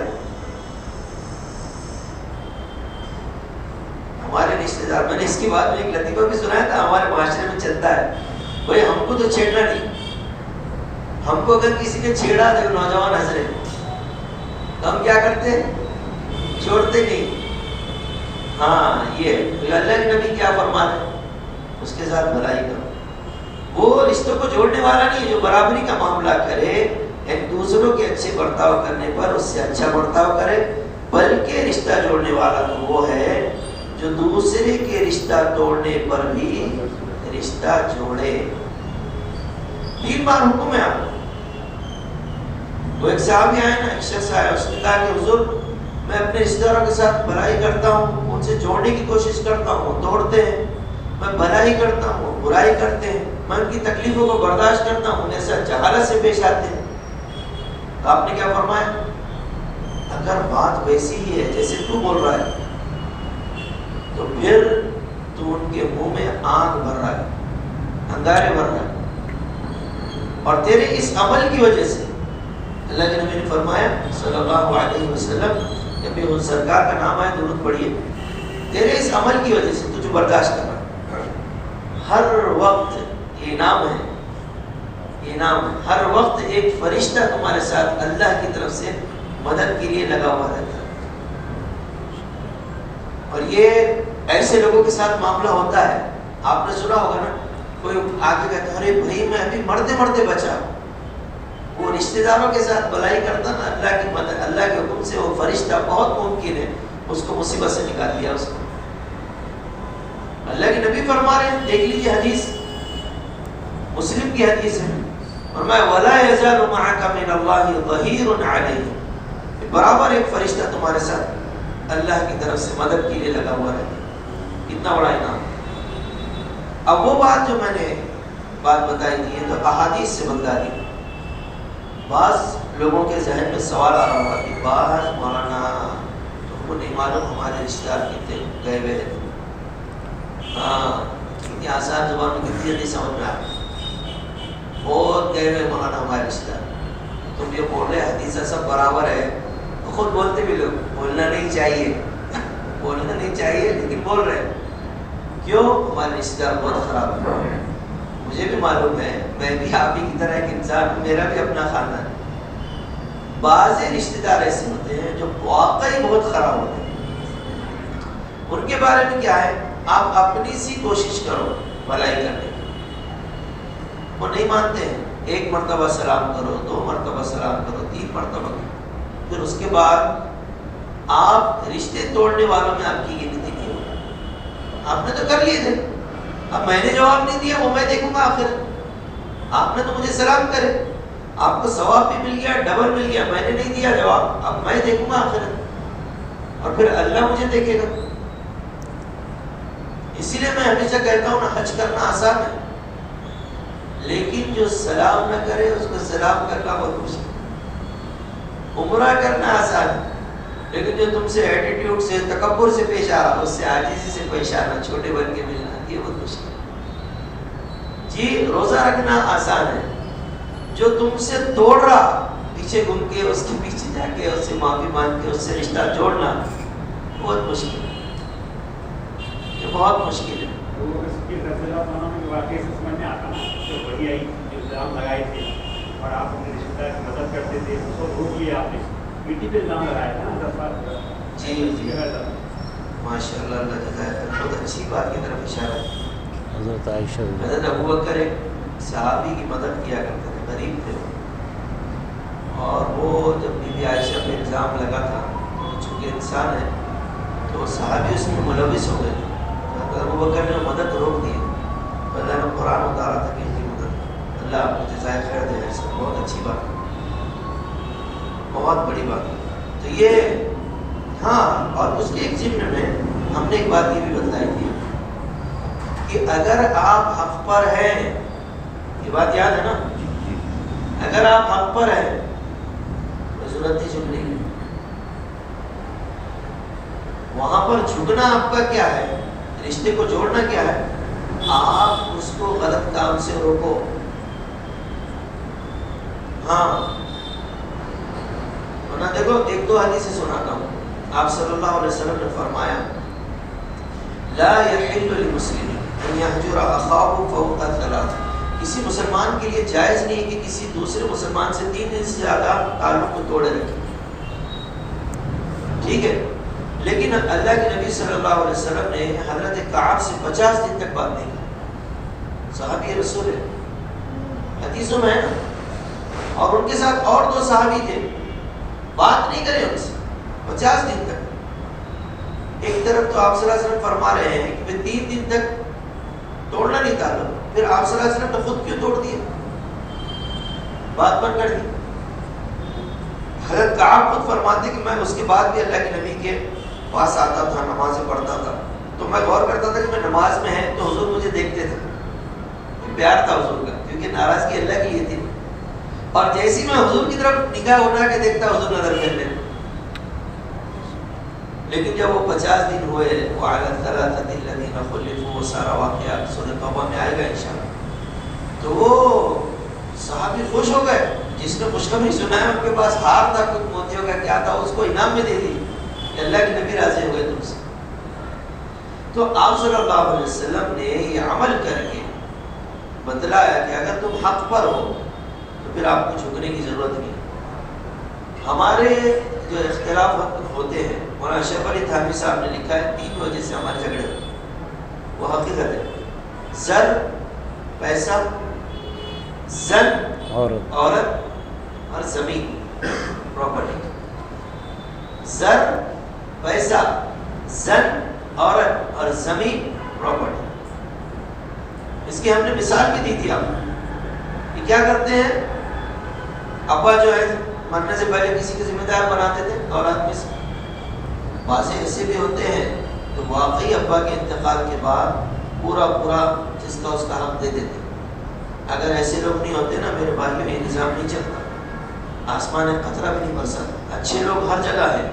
ہمارے رشتے دار، میں نے اس کی بات میں ایک لطیفہ بھی سنایا تھا، ہمارے معاشرے میں چلتا ہے، بھائی ہم کو تو چھیڑنا نہیں، ہم کو اگر کسی نے چھیڑا تو نوجوان ہنس رہے، تو ہم کیا کرتے ہیں؟ چھوڑتے نہیں. ہاں یہ اللہ کے نبی کیا فرماتے ہیں؟ اس کے ساتھ بھلائی کرو. وہ رشتوں کو جوڑنے والا نہیں ہے جو برابری کا معاملہ کرے، ایک دوسروں کے اچھے برتاؤ کرنے پر اس سے اچھا برتاؤ کرے. بلکہ رشتہ جوڑنے والا تو وہ ہے جو دوسرے کے رشتہ توڑنے پر بھی رشتہ جوڑے. 3 بار حکم ہے آپ کو. وہ ایک صحابی آئے نا، ایک شخص آیا، اس نے کہا کہ حضور میں اپنے رشتہ داروں کے ساتھ بھلائی کرتا ہوں، ان سے جوڑنے کی کوشش کرتا ہوں، وہ توڑتے ہیں. میں بھلائی کرتا ہوں، وہ برائی کرتے ہیں. میں ان کی تکلیفوں کو برداشت کرتا ہوں، انہیں سے جہالت سے پیش آتے ہیں. تو آپ نے کیا فرمایا؟ اگر بات ویسی ہی ہے جیسے تو بول رہا ہے، تو پھر تو ان کے منہ میں آگ بھر رہا ہے، انگارے بھر رہا ہے، اور تیرے اس عمل کی وجہ سے اللہ کے نبی نے فرمایا صلی اللہ علیہ وسلم، جب بھی اس سرکار کا نام آئے درود پڑھیے، تیرے اس عمل کی وجہ سے تجھے برداشت کرنا ہر وقت یہ نام ہے، یہ نام ہے. ہر وقت ایک فرشتہ تمہارے ساتھ اللہ کی طرف سے مدد کے لیے لگا ہوا رہتا ہے. اور یہ ایسے لوگوں کے ساتھ معاملہ ہوتا ہے. آپ نے سنا ہوگا نا، کوئی آگے کہتا ہے ارے بھائی میں ابھی مرتے مرتے بچا. وہ رشتہ داروں کے ساتھ بھلائی کرتا نا، اللہ کی مدد، اللہ کے حکم سے وہ فرشتہ بہت ممکن ہے اس کو مصیبت سے نکال دیا. اس کو اللہ کے نبی فرما رہے ہیں، دیکھ لیجیے حدیث، مسلم کی حدیث ہے، فرمایا وَلَا يَزَالُ مَعَكَ مِنَ اللَّهِ ظَهِيرٌ عَلَيْهِ. برابر ایک فرشتہ تمہارے ساتھ اللہ کی طرف سے مدد کے لیے لگا ہوا ہے. کتنا بڑا انعام. اب وہ بات جو میں نے بات بتائی تھی تو احادیث سے بتا دی. بعض لوگوں کے ذہن میں سوال آ رہا ہوگا کہ بعض مولانا تم کو نہیں معلوم ہمارے رشتے دار کتنے گئے ہوئے ہیں. ہاں کتنی آسان زبان میں کتنی نہیں سمجھ میں آ بہت گئے ہوئے مولانا ہمارے رشتے دار. تم یہ بول رہے حدیث سب برابر ہے تو خود بولتے بھی لوگ بولنا نہیں چاہیے بولنا نہیں چاہیے لیکن بول رہے ہیں. کیوں؟ ہمارے رشتے دار بہت خراب ہے. مجھے بھی معلوم ہے میں بھی آپ ہی کی طرح ایک انسان ہوں, میرا بھی اپنا خاندان ہے. بعض رشتے دار ایسے ہوتے ہیں جو واقعی بہت خراب ہوتے ہیں. ان کے بارے میں کیا ہے, آپ اپنی سی کوشش کرو بھلائی کرنے کی. وہ نہیں مانتے ہیں. ایک مرتبہ سلام کرو, 2 مرتبہ سلام کرو, 3 مرتبہ کرو, پھر اس کے بعد آپ رشتے توڑنے والوں میں آپ کی گنتی نہیں ہوگی. آپ نے تو کر لیے تھے, اب میں نے جواب نہیں دیا وہ میں دیکھوں گا آخر. آپ نے تو مجھے سلام کرے, آپ کو ثواب بھی مل گیا, ڈبل مل گیا, میں نے نہیں دیا جواب, اب میں دیکھوں گا آخر, اور پھر اللہ مجھے دیکھے گا. اسی لیے میں ہمیشہ کہتا ہوں نا, حج کرنا آسان ہے لیکن جو سلام نہ کرے اس کو سلام کرنا بہت مشکل. عمرہ کرنا آسان ہے لیکن جو تم سے ایٹیٹیوڈ سے تکبر سے پیش آ رہا اس سے عاجزی سے پیش آنا, چھوٹے بن کے ملنا, یہ بہت مشکل ہے. جی روزہ رکھنا آسان ہے, جو تم سے توڑ رہا پیچھے گھوم کے اس کے پیچھے جا کے اس سے معافی مانگ کے اس سے رشتہ جوڑنا بہت مشکل ہے. یہ بہت مشکل ہے. اور آپ اپنے رشتے دار کی مدد کرتے تھے, اس کو روک لیا آپ نے, مٹی پہ الزام لگایا تھا نا 10 بار. جی جی ماشاء اللہ, اللہ جزائے خیر, بہت اچھی بات کی طرف اشارہ ہے. حضرت عائشہ حضرت ابو بکر ایک صحابی کی مدد کیا کرتے تھے, غریب تھے اور وہ جب بی بی عائشہ پہ الزام لگا تھا تو چونکہ انسان ہے تو صحابی اس میں ملوث ہو گئے. حضرت ابو بکر نے مدد روک دی. اللہ نے قرآن اتارا تھا کہ ان کی مدد, اللہ آپ کو جزائے خیر دے. ایسا بہت اچھی بات ہے, بہت بڑی بات ہے. تو یہ ہاں, اور اس کے ایک ضمن میں ہم نے ایک بات یہ بھی بتائی تھی کہ اگر آپ حق پر ہیں, یہ بات یاد ہے نا, اگر آپ حق پر ہیں تو ضرورت ہی جھکنے کی. وہاں پر جھکنا آپ کا کیا ہے, رشتے کو جوڑنا کیا ہے, آپ اس کو غلط کام سے روکو. ہاں ورنہ دیکھو 1-2 حدیثیں سناتا ہوں. آپ صلی اللہ علیہ وسلم نے فرمایا لا يحل لمسلم ان يهجر اخاه فوق 3. کسی مسلمان کے لیے جائز نہیں کہ کسی دوسرے مسلمان سے 3 دن سے زیادہ تعلق کو توڑے رکھے. ٹھیک ہے, لیکن اللہ کے نبی صلی اللہ علیہ وسلم نے حضرت کعب سے 50 دن تک بات نہیں کی. صحابی رسول ہے, حدیثوں میں ہے نا, اور ان کے ساتھ اور 2 صحابی تھے, بات نہیں کرے ان سے 50 دن تک. ایک طرف تو آپ صلی اللہ علیہ وسلم فرما رہے ہیں کہ 3 دن تک توڑنا نہیں تعلق, پھر آپ صلی اللہ علیہ وسلم نے خود کیوں توڑ دیا, بات بند کر دی. حضرت کعب خود فرماتے کہ میں اس کے بعد بھی اللہ کے نبی کے پاس آتا تھا, نمازیں پڑھتا تھا, تو میں غور کرتا تھا کہ میں نماز میں ہے تو حضور مجھے دیکھتے تھے. پیار تھا حضور کا, کیونکہ ناراضگی اللہ کے لیے تھی, اور جیسی میں حضور کی طرف نگاہ اٹھا کے دیکھتا حضور نظر کر لے. لیکن جب وہ 50 دن ہوئے, وعلى الثلاثة الذين خلفوا, وہ سارا واقعہ سورۃ توبہ میں آئے گا انشاءاللہ, تو وہ صحابی خوش ہو گئے. جس نے خوشخبری سنا ہے ان کے پاس ہار تھا, کچھ موتیوں کا کیا تھا, اس کو انعام میں دے دی کہ اللہ کے نبی راضی ہو گئے تم سے. تو آپ صلی اللہ علیہ وسلم نے یہ عمل کر کے بتلایا کہ اگر تم حق پر ہو تو پھر آپ کو جھکنے کی ضرورت نہیں. ہمارے جو اختلاف ہوتے ہیں, مولانا اشرف علی تھانوی صاحب نے لکھا ہے 3 وجہ سے ہمارے جھگڑے ہوتے ہیں, وہ حقیقت ہے. زر پیسہ, زن عورت, اور زمین پراپرٹی. زر پیسہ, زن عورت, اور زمین پراپرٹی. اس کی ہم نے مثال بھی دی تھی آپ کو کہ کیا کرتے ہیں, ابا جو ہے مرنے سے پہلے کسی کے ذمہ دار بناتے تھے اولاد میں سے. بعض ایسے بھی ہوتے ہیں تو واقعی ابا کے انتقال کے بعد پورا جس کا اس کا حق دے دیتے. اگر ایسے لوگ نہیں ہوتے نا میرے بھائیوں، یہ نظام نہیں چلتا، آسمان قطرہ بھی نہیں برساتا. اچھے لوگ ہر جگہ ہیں،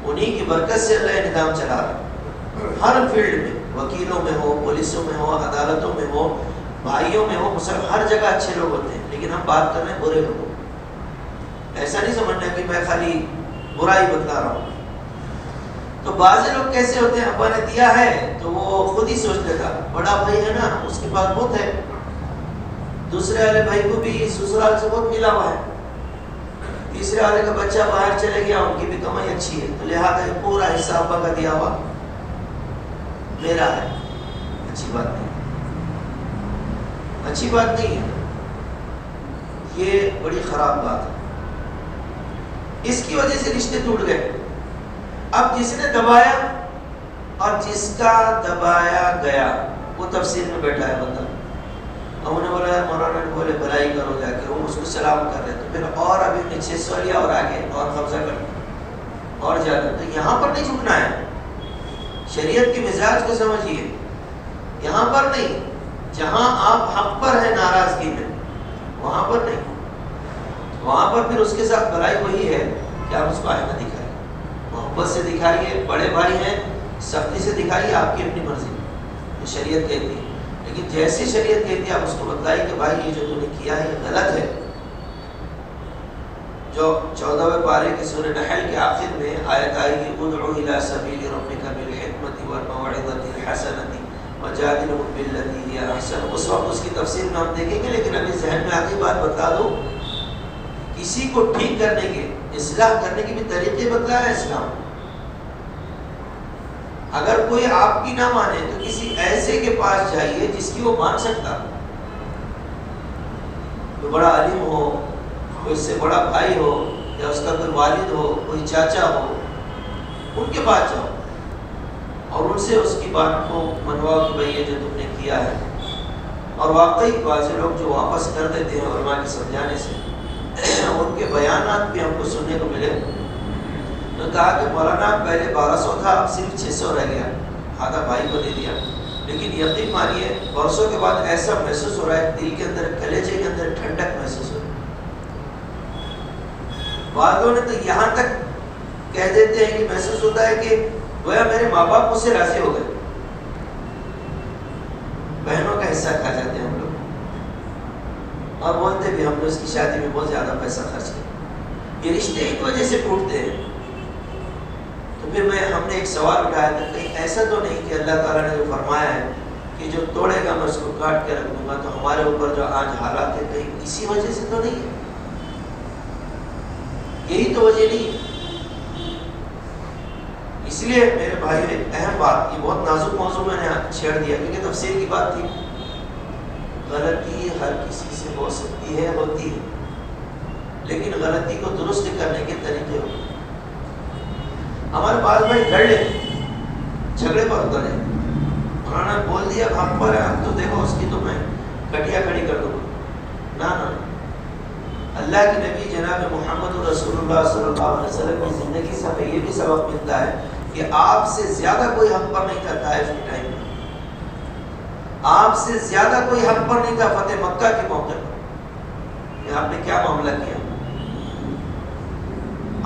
انہی کی برکت سے اللہ یہ نظام چلا رہا ہے. ہر فیلڈ میں، وکیلوں میں ہو، پولیسوں میں ہو، عدالتوں میں ہو، بھائیوں میں ہو، مسلم ہر جگہ اچھے لوگ ہوتے ہیں. لیکن ہم بات کر رہے ہیں برے لوگوں. ایسا نہیں سمجھنا کہ میں خالی برائی بتلا رہا ہوں. تو بعض لوگ کیسے ہوتے ہیں، ابا نے دیا ہے تو وہ خود ہی سوچ لیتا بڑا بھائی ہے نا اس کے پاس بہت ہے، دوسرے والے بھائی کو بھی سسرال سے بہت ملا ہوا ہے، تیسرے والے کا بچہ باہر چلے گیا، ان کی بھی کمائی اچھی ہے، تو لہٰذا یہ پورا حصہ ابا کا دیا ہوا میرا ہے. اچھی بات نہیں، اچھی بات نہیں ہے، یہ بڑی خراب بات ہے. اس کی وجہ سے رشتے ٹوٹ گئے. اب جس نے دبایا اور جس کا دبایا گیا وہ تفسیر میں بیٹھا ہے بندہ. اب انہیں بولا مولانا نے بولے بھلائی کرو جا کے، وہ اس کو سلام کر رہے، تو پھر اور ابھی نے 600 لیا اور آگے اور قبضہ کر اور جا کر. تو یہاں پر نہیں جھکنا ہے، شریعت کے مزاج کو سمجھیے. یہاں پر نہیں، جہاں آپ حق پر ہیں ناراضگی میں وہاں پر نہیں، وہاں پر پھر اس کے ساتھ بھلائی وہی ہے کہ آپ اس کو آئینہ دکھائیں، محبت سے دکھائیے. بڑے بھائی ہیں سختی سے دکھائیے، آپ کی اپنی مرضی یہ شریعت کہتی ہے. لیکن جیسی شریعت کہتی ہے آپ اس کو بتلائیے کہ بھائی یہ جو تو نے کیا ہے یہ غلط ہے. جو 14ویں پارے کی سورہ نحل کے آخر میں آیت آئی کہ ادعو الی سبیل ربک بالحکمۃ والموعظۃ الحسنۃ وجادلہم بالتی ہی احسن. اس وقت اس کی تفسیر میں ہم دیکھیں گے، لیکن ابھی ذہن میں آگے بات بتا دوں. کسی کو ٹھیک کرنے کے، اصلاح کرنے کے بھی طریقے بتلایا ہے اسلام. اگر کوئی آپ کی نہ مانے تو کسی ایسے کے پاس جائیے جس کی وہ مان سکتا، کوئی بڑا عالم ہو، کوئی اس سے بڑا بھائی ہو، یا اس کا کوئی والد ہو، کوئی چاچا ہو، ان کے پاس جاؤ اور ان سے اس کی بات کو منواؤ کہ بھائی یہ جو تم نے کیا ہے. اور واقعی بعض لوگ جو واپس کر دیتے ہیں علماء کے سمجھانے سے، ان کے بیانات بھی ہم کو سننے کو ملے. تو کہا کہ مولانا پہلے 1200 تھا، اب صرف 600 رہ گیا، آدھا بھائی کو دے دیا. لیکن یقین مانیے برسوں کے بعد ایسا محسوس ہو رہا ہے، دل کے اندر، کلیجے کے اندر ٹھنڈک محسوس ہو رہی ہے. بعضوں نے تو یہاں تک کہہ دیتے ہیں کہ محسوس ہوتا ہے کہ گویا میرے ماں باپ مجھ سے راضی ہو گئے. بہنوں کا حصہ کھا جاتے ہیں ہم لوگ، اور بولتے بھی ہم نے اس کی شادی میں بہت زیادہ پیسہ خرچ کیا. یہ رشتے ایک وجہ سے ٹوٹتے ہیں. تو پھر ہم نے ایک سوال اٹھایا تھا، کہیں ایسا تو نہیں کہ اللہ تعالیٰ نے جو فرمایا ہے کہ جو توڑے گا میں اس کو کاٹ کے رکھ دوں گا، تو ہمارے اوپر جو آج حالات ہیں کہیں اسی وجہ سے تو نہیں ہے؟ یہی تو وجہ نہیں ہے. اس لیے میرے بھائی ایک اہم بات، یہ بہت نازک موضوع میں نے چھیڑ دیا کیونکہ تفسیر کی بات تھی. غلطی ہر کسی سے ہو سکتی ہے، ہوتی ہے، لیکن غلطی کو درست کرنے کے طریقے ہوتے ہیں. ہمارے پاس بھائی لڑ لے، جھگڑے پر اتر جائے، انہوں نے بول دیا حق پر ہے، اب تو دیکھو اس کی تو میں کٹیا کھڑی کر دوں گا. نہ اللہ کے نبی جناب محمد رسول اللہ صلی اللہ علیہ وسلم کی زندگی سے ہمیں یہ بھی سبق ملتا ہے کہ آپ سے زیادہ کوئی حق پر نہیں تھا طائف کے ٹائم میں، آپ سے زیادہ کوئی حق پر نہیں تھا فتح مکہ کے موقع پر. کہ آپ نے کیا معاملہ کیا،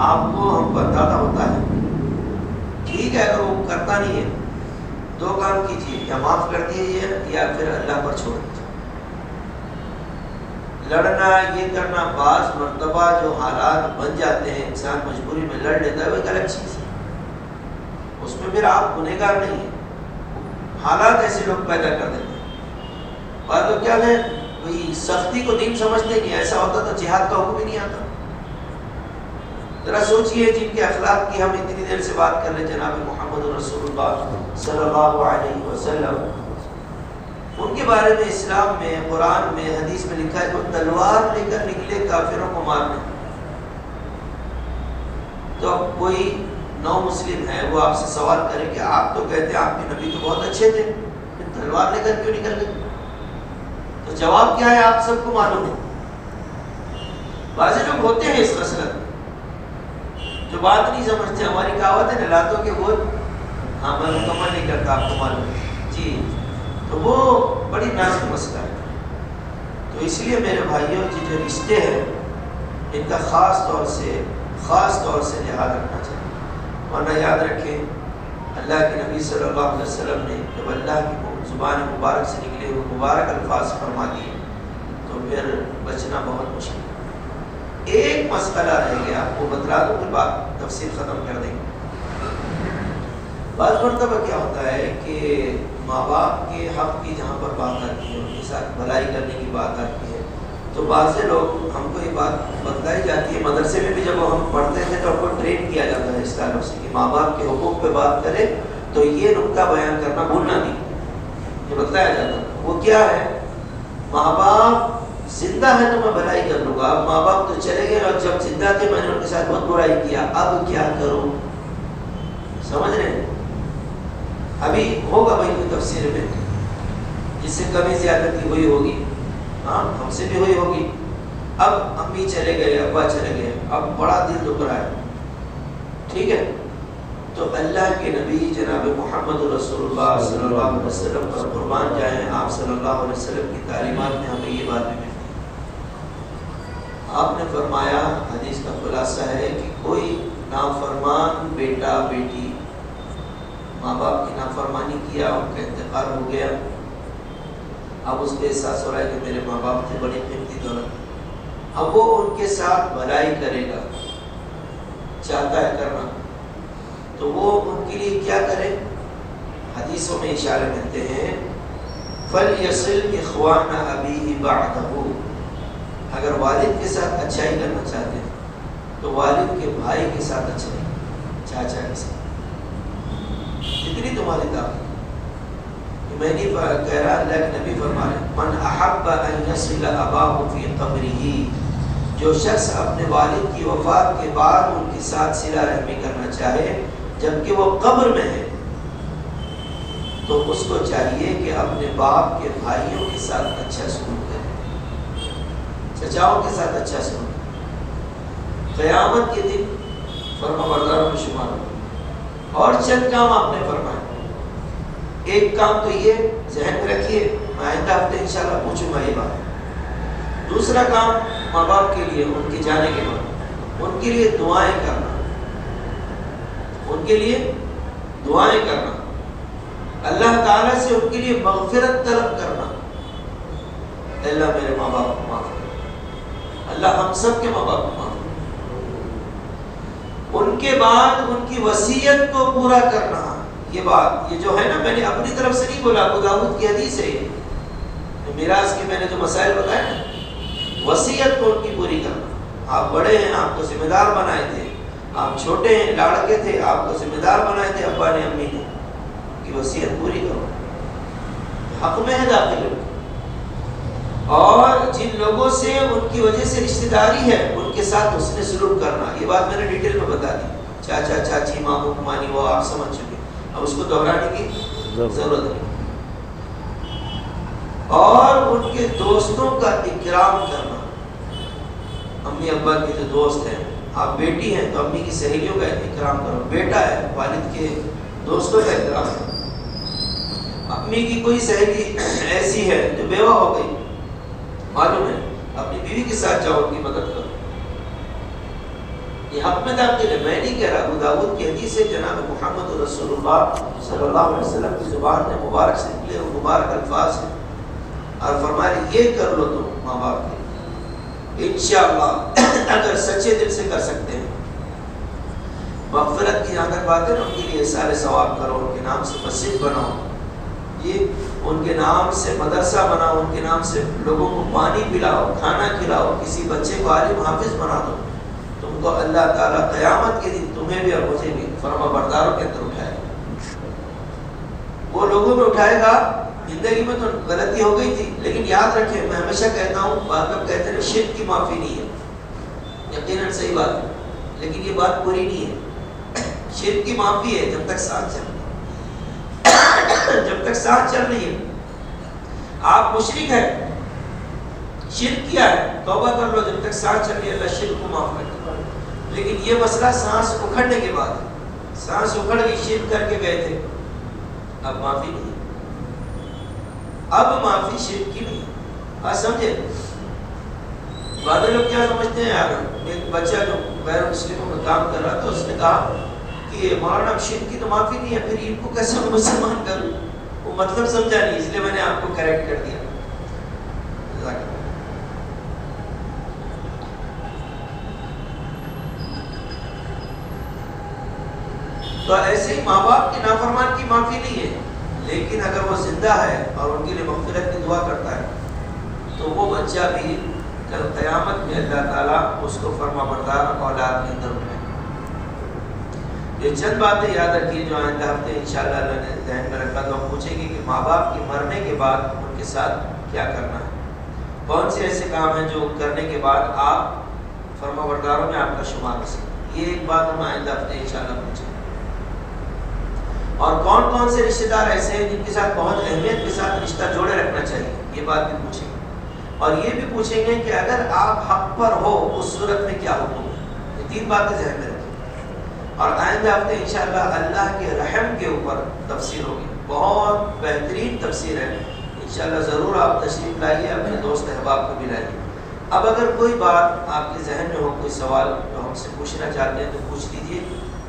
آپ کو ہم پر اندازہ ہوتا ہے. ٹھیک ہے، اگر وہ کرتا نہیں ہے دو کام کیجیے، یا معاف کر دیجیے یا پھر اللہ پر چھوڑ دیجیے. لڑنا، یہ کرنا، بعض مرتبہ جو حالات بن جاتے ہیں انسان مجبوری میں لڑ لیتا ہے، وہ ایک الگ چیز ہے. اس میں پھر آپ گنہگار نہیں ہیں، حالات ایسے لوگ پیدا کر دیتے ہیں. بعض لوگ کیا ہے، وہی سختی کو دین سمجھتے نہیں. ایسا ہوتا تو جہاد کا حکم ہی نہیں آتا. ذرا سوچئے جن کے اخلاق کی ہم اتنی دیر سے بات کر رہے، جناب محمد رسول اللہ صلی اللہ علیہ وسلم، ان کے بارے میں اسلام میں، قرآن میں، حدیث میں لکھا ہے کہ تلوار لے کر نکلے کافروں کو مارنے. تو اب کوئی نو مسلم ہے وہ آپ سے سوال کرے کہ آپ تو کہتے ہیں آپ کے نبی تو بہت اچھے تھے، پھر تلوار لے کر کیوں نکل گئے؟ تو جواب کیا ہے آپ سب کو معلوم ہے. بعض لوگ ہوتے ہیں اس خصلت میں جو بات نہیں سمجھتے. ہماری کہاوت ہے نا، لاتوں کے بول، ہاں میں مکمل نہیں کرتا، آپ کو معلوم ہے. جی تو وہ بڑی نازک مسئلہ ہے. تو اس لیے میرے بھائیوں جو رشتے ہیں ان کا خاص طور سے لحاظ رکھنا چاہیے. ورنہ یاد رکھیں اللہ کے نبی صلی اللہ علیہ وسلم نے جب اللہ کی زبان مبارک سے نکلے ہوئے مبارک الفاظ فرما دیے تو پھر بچنا بہت مشکل ہے. ایک مسئلہ رہ گیا، آپ کو بتلا دوں کہ بات تفصیل ختم کر دیں گے. بعض مرتبہ کیا ہوتا ہے کہ ماں باپ کے حق کی جہاں پر بات آتی ہے، ان کے ساتھ بھلائی کرنے کی بات آتی ہے، تو بعض لوگ ہم کو یہ بات بتلائی جاتی ہے. مدرسے میں بھی جب ہم پڑھتے تھے تو ہم کو ٹرین کیا جاتا ہے اس تعلق سے کہ ماں باپ کے حقوق پہ بات کرے تو یہ نقطہ بیان کرنا بھولنا نہیں. یہ بتلایا جاتا ہے. وہ کیا ہے؟ ماں باپ زندہ ہے تو میں بھلائی کر لوں گا. اب ماں باپ تو چلے گئے اور جب زندہ تھے میں نے ان کے ساتھ بہت برائی کیا، اب کیا کروں؟ سمجھ رہے ہیں؟ ابھی ہوگا بھائی کوئی تفسیر میں جس سے کمی زیادتی ہوئی ہوگی، ہاں ہم سے بھی ہوئی ہوگی. اب امی چلے گئے، ابا چلے گئے، اب بڑا دل دکھ رہا ہے. ٹھیک ہے، تو اللہ کے نبی جناب محمد رسول اللہ صلی اللہ علیہ وسلم پر قربان جائیں، آپ صلی اللہ علیہ وسلم کی تعلیمات میں ہمیں یہ بات ملتی ہے. آپ نے فرمایا، حدیث کا خلاصہ ہے کہ کوئی نافرمان بیٹا بیٹی ماں باپ کی نافرمانی کیا، ان کا انتقال ہو گیا، اب اس پہ احساس ہو رہا ہے کہ میرے ماں باپ تھے، بڑی قیمتی دولت، اب وہ ان کے ساتھ بھلائی کرے گا، چاہتا ہے کرنا، تو وہ ان کے لیے کیا کرے؟ حدیثوں میں اشارے ملتے ہیں فَلْيَصِلْ إِخْوَانَ أَبِيهِ بَعْدَهُ. اگر والد کے ساتھ اچھائی کرنا چاہتے ہیں تو والد کے بھائی کے ساتھ اچھائی، چاچا کے ساتھ، جتنی تمہاری طاقت. میں نہیں کہہ رہا، اللہ کے نبی فرما رہے من احب ان يصل اباه في قبره، جو شخص اپنے والد کی وفات کے بعد ان کے ساتھ صلہ رحمی کرنا چاہے جبکہ وہ قبر میں ہے، تو اس کو چاہیے کہ اپنے باپ کے بھائیوں کے ساتھ اچھا سلوک کرے، چچاؤں کے ساتھ اچھا سلوک کرے. قیامت کے دن فرما برداروں میں شمار ہو. اور چند کام آپ نے فرمائے. ایک کام تو یہ ذہن میں رکھیے، میں آئندہ ہفتے انشاءاللہ پوچھوں گا یہ بات. دوسرا کام ماں باپ کے لیے ان کے جانے کے بعد ان کے لیے دعائیں کرنا، ان کے لیے دعائیں کرنا، اللہ تعالیٰ سے ان کے لیے مغفرت طلب کرنا. اللہ میرے ماں باپ کو معاف کر، اللہ ہم سب کے ماں باپ کو معاف کر. ان کے بعد ان کی وصیت کو پورا کرنا. یہ بات یہ جو ہے نا، میں نے اپنی طرف سے نہیں بولا، ابو داؤد کی حدیث ہے. میراث کے میں نے جو مسائل بتائے نا، وصیت کو ان کی پوری کرنا. آپ بڑے ہیں، آپ کو ذمہ دار بنائے تھے، آپ چھوٹے ہیں، لاڑکے تھے، آپ کو ذمہ دار بنائے تھے ابا نے امی نے، کی وصیت پوری کرو، حق میں ہے داخل ہو. اور جن لوگوں سے ان کی وجہ سے رشتہ داری ہے ان کے ساتھ حسن سلوک کرنا. یہ بات میں نے ڈیٹیل میں بتا دی. چاچا چاچی ماموں مانی وہ آپ سمجھ چکے، اب اس کو دہرانے کی ضرورت نہیں. اور ان کے دوستوں کا اکرام کرنا. امی ابا کے جو دوست ہیں، آپ بیٹی ہیں تو امی کی سہیلیوں کا اکرام کرو، بیٹا ہے والد کے دوستوں کا اکرام کرو. امی کی کوئی سہیلی ایسی ہے جو بیوہ ہو گئی، معلوم ہے، اپنی بیوی کے ساتھ جاؤ، ان کی مدد کرو. یہ حق میں داخل ہے. میں نہیں کہہ رہا، ابو داؤد کی حدیث ہے، جناب محمد رسول اللہ صلی اللہ علیہ وسلم کی زبان نے مبارک سے نکلے وہ مبارک الفاظ ہیں، اور فرمائے یہ کر لو تم ماں باپ کے، انشاءاللہ اگر سچے دل سے کر سکتے ہیں. مغفرت کی اگر بات ہے نا، ان کے لیے سارے ثواب کرو، ان کے نام سے مسجد بناؤ، یہ ان کے نام سے مدرسہ بناؤ، ان کے نام سے لوگوں کو پانی پلاؤ، کھانا کھلاؤ، کسی بچے کو عالم حافظ بنا دو. تم کو اللہ تعالیٰ قیامت کے دن تمہیں بھی اور مجھے بھی فرما برداروں کے اندر اٹھائے گا. وہ لوگوں میں اٹھائے گا. زندگی میں تو غلطی ہو گئی تھی، لیکن یاد رکھیں، میں ہمیشہ کہتا ہوں، بعض لوگ کہتے ہیں شرک کی معافی نہیں ہے. یقیناً صحیح بات ہے، لیکن یہ بات پوری نہیں ہے. شرک کی معافی ہے جب تک ساتھ چل جب تک ساتھ چل رہی ہے. آپ مشرک ہیں، شرک کیا ہے، توبہ کر لو، جب تک سانس چل رہی ہے اللہ شرک کو معاف کر دے. لیکن یہ مسئلہ سانس اکھڑنے کے بعد، سانس اکھڑ گئی، شرک کر کے گئے تھے، اب معافی نہیں. اب معافی شرک کی نہیں. بات سمجھے؟ بعض لوگ کیا سمجھتے ہیں یار، ایک بچہ جو غیر مسلموں میں کام کر رہا تھا اس نے کہا کہ مولانا اب شرک کی تو معافی نہیں ہے، پھر ان کو کیسے میں مسلمان کروں؟ وہ مطلب سمجھا نہیں، اس لیے میں نے آپ کو کریکٹ کر دیا. تو ایسے ہی ماں باپ کی نافرمان کی معافی نہیں ہے، لیکن اگر وہ زندہ ہے اور ان کے لیے مغفرت کی دعا کرتا ہے تو وہ بچہ بھی کل قیامت میں اللہ تعالیٰ اس کو فرما بردار اولاد کے اندر اٹھائے. یہ چند باتیں یاد رکھیے جو آئندہ ہفتے انشاءاللہ اللہ نے ذہن میں رکھا تو ہم پوچھیں گے کہ ماں باپ کے مرنے کے بعد ان کے ساتھ کیا کرنا ہے، کون سے ایسے کام ہیں جو کرنے کے بعد آپ فرما برداروں میں آپ کا شمار ہو سکے. یہ ایک بات ہم آئندہ ہفتے انشاءاللہ پوچھیں گے. اور کون کون سے رشتہ دار ایسے ہیں جن کے ساتھ بہت اہمیت کے ساتھ رشتہ جوڑے رکھنا چاہیے، یہ بات بھی پوچھیں گے. اور یہ بھی پوچھیں گے کہ اگر آپ حق پر ہو اس صورت میں کیا حکم ہے. یہ 3 باتیں ذہن میں رکھیں. اور آئندہ ہفتے انشاءاللہ اللہ کے رحم کے اوپر تفسیر ہوگی، بہت بہترین تفسیر ہے انشاءاللہ. ضرور آپ تشریف لائیے، اپنے دوست احباب کو بھی لائیے. اب اگر کوئی بات آپ کے ذہن میں ہو، کوئی سوال جو ہم سے پوچھنا چاہتے ہیں تو پوچھ لیجیے،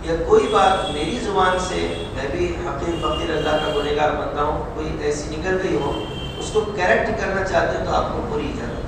یا کوئی بات میری زبان سے، میں بھی حقیر فقیر اللہ کا گنہگار بندہ ہوں، کوئی ایسی نکل گئی ہو اس کو کریکٹ کرنا چاہتے ہیں تو آپ کو پوری اجازت.